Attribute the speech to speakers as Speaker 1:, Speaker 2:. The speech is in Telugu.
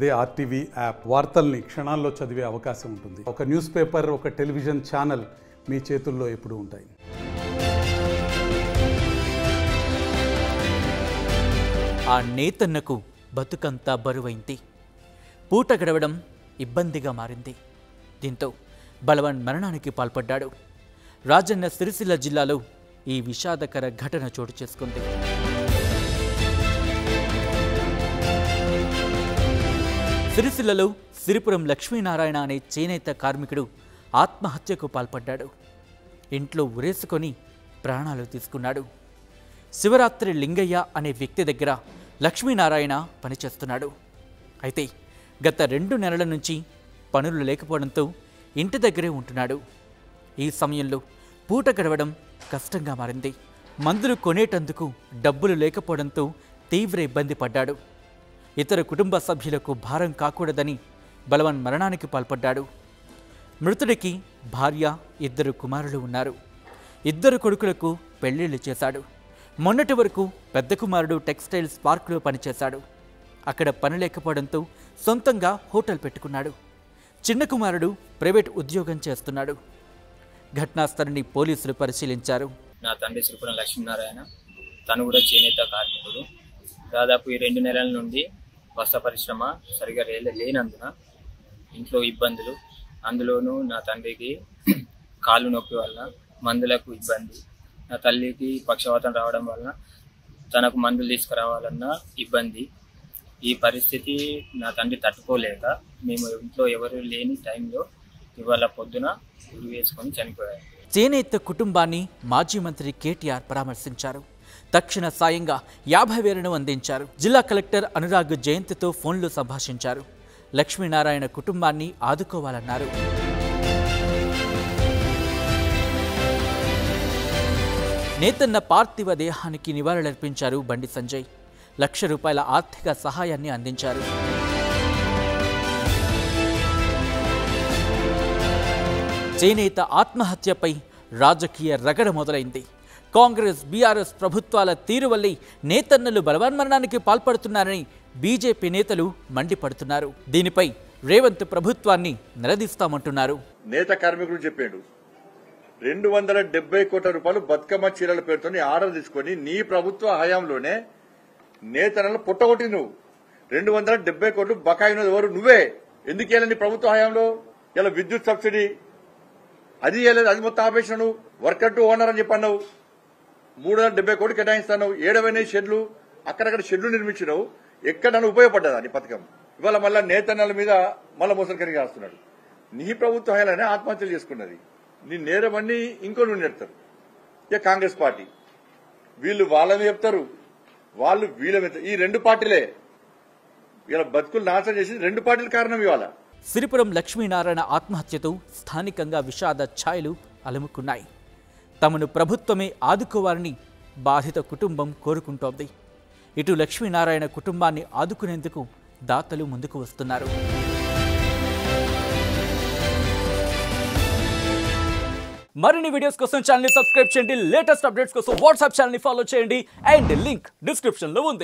Speaker 1: అదే ఆర్టీవీ యాప్ వార్తల్ని క్షణాల్లో చదివే అవకాశం ఉంటుంది. ఒక న్యూస్ పేపర్, ఒక టెలివిజన్ ఛానల్ మీ చేతుల్లో ఎప్పుడూ ఉంటాయి.
Speaker 2: ఆ నేతన్నకు బతుకంతా బరువైంది. పూట గడవడం ఇబ్బందిగా మారింది. దీంతో బలవన్ మరణానికి పాల్పడ్డాడు. రాజన్న సిరిసిల్ల జిల్లాలో ఈ విషాదకర ఘటన చోటు చేసుకుంది. సిరిసిల్లలో సిరిపురం లక్ష్మీనారాయణ అనే చేనేత కార్మికుడు ఆత్మహత్యకు పాల్పడ్డాడు. ఇంట్లో ఉరేసుకొని ప్రాణాలు తీసుకున్నాడు. శివరాత్రి లింగయ్య అనే వ్యక్తి దగ్గర లక్ష్మీనారాయణ పనిచేస్తున్నాడు. అయితే గత 2 నెలల నుంచి పనులు లేకపోవడంతో ఇంటి దగ్గరే ఉంటున్నాడు. ఈ సమయంలో పూట గడవడం కష్టంగా మారింది. మందులు కొనేటందుకు డబ్బులు లేకపోవడంతో తీవ్ర ఇబ్బంది పడ్డాడు. ఇతర కుటుంబ సభ్యులకు భారం కాకూడదని బలవన్ మరణానికి పాల్పడ్డాడు. మృతుడికి భార్య, 2 కుమారులు ఉన్నారు. 2 కొడుకులకు పెళ్లిళ్లు చేశాడు. మొన్నటి వరకు పెద్ద కుమారుడు టెక్స్టైల్స్ పార్కులో పనిచేశాడు. అక్కడ పని లేకపోవడంతో సొంతంగా హోటల్ పెట్టుకున్నాడు. చిన్న కుమారుడు ప్రైవేట్ ఉద్యోగం చేస్తున్నాడు. ఘటనా స్థలాన్ని పోలీసులు పరిశీలించారు.
Speaker 3: నా తండ్రి సిరిపురం లక్ష్మీనారాయణ, తను కూడా చేనేత కార్మికుడు. దాదాపు ఈ 2 నెలల నుండి వస్త్ర పరిశ్రమ సరిగా లేనందున ఇంట్లో ఇబ్బందులు, అందులోనూ నా తండ్రికి కాళ్ళు నొప్పి వల్ల మందులకు ఇబ్బంది, నా తల్లికి పక్షవాతం రావడం వలన తనకు మందులు తీసుకురావాలన్న ఇబ్బంది. ఈ పరిస్థితి నా తండ్రి తట్టుకోలేక మేము ఇంట్లో ఎవరు లేని టైంలో ఇవాళ పొద్దున ఉరి వేసుకొని చనిపోయారు.
Speaker 2: చేనేత కుటుంబాన్ని మాజీ మంత్రి కేటీఆర్ పరామర్శించారు. తక్షణ సాయంగా 50,000ను అందించారు. జిల్లా కలెక్టర్ అనురాగ్ జయంతితో ఫోన్లో సంభాషించారు. లక్ష్మీనారాయణ కుటుంబాన్ని ఆదుకోవాలన్నారు. నేతన్న పార్థివ దేహానికి నివాళులర్పించారు బండి సంజయ్. ₹1,00,000 ఆర్థిక సహాయాన్ని అందించారు. చేనేత ఆత్మహత్యపై రాజకీయ రగడ మొదలైంది. కాంగ్రెస్, బీఆర్ఎస్ ప్రభుత్వాల తీరు వల్లే నేతన్నలు బలవన్మరణానికి పాల్పడుతున్నారని బీజేపీ నేతలు మండిపడుతున్నారు. దీనిపై రేవంత్ ప్రభుత్వాన్ని నిలదీస్తామంటున్నారు.
Speaker 4: నేత కార్మికుడు చెప్పాడు, 270 కోట్ల రూపాయలు బతుకమ్మ చీరల పేరుతో ఆర్డర్ తీసుకొని నీ ప్రభుత్వ హయాంలోనే నేతన్నలు పుట్టగొట్టి నువ్వు 270 కోట్లు బకాయి ఉన్నది ఎవరు? నువ్వే. ఎందుకు వెళ్ళని ప్రభుత్వ హయాంలో? ఇలా విద్యుత్ సబ్సిడీ అది ఇవ్వలేదు, అది మొత్తం ఆపేసినావు. వర్కర్ టు ఓనర్ అని చెప్పన్నావు. 370 కోట్లు కేటాయిస్తాను. 7 షెడ్లు అక్కడక్కడ షెడ్లు నిర్మించినావు. ఎక్కడ ఉపయోగపడ్డదా నీ పథకం? ఇవాళ మళ్ళా నేతన్నల మీద మళ్ళా మోసంకరిగా వస్తున్నాడు. నీ ప్రభుత్వ హయాంలోనే ఆత్మహత్యలు చేసుకున్నది. నీ నేరమన్నీ ఇంకోళ్ళు నేర్తారు. ఇక కాంగ్రెస్ పార్టీ వీళ్ళు వాళ్ళని చెప్తారు, వాళ్ళు వీళ్ళ మీద. ఈ 2 పార్టీలే ఇలా బతుకులు నాశనం చేసి 2 పార్టీల కారణం ఇవాళ.
Speaker 2: సిరిపురం లక్ష్మీనారాయణ ఆత్మహత్యతో స్థానికంగా విషాద ఛాయలు అలుముకున్నాయి. తమను ప్రభుత్వమే ఆదుకోవాలని బాధిత కుటుంబం కోరుకుంటోంది. ఇటు లక్ష్మీనారాయణ కుటుంబాన్ని ఆదుకునేందుకు దాతలు ముందుకు వస్తున్నారు. మరిన్ని వీడియోస్ కోసం ఛానల్ ని సబ్స్క్రైబ్ చేయండి. లేటెస్ట్ అప్డేట్స్ కోసం వాట్సాప్ ఛానల్ ని ఫాలో చేయండి. అండ్ లింక్ డిస్క్రిప్షన్ లో ఉంది.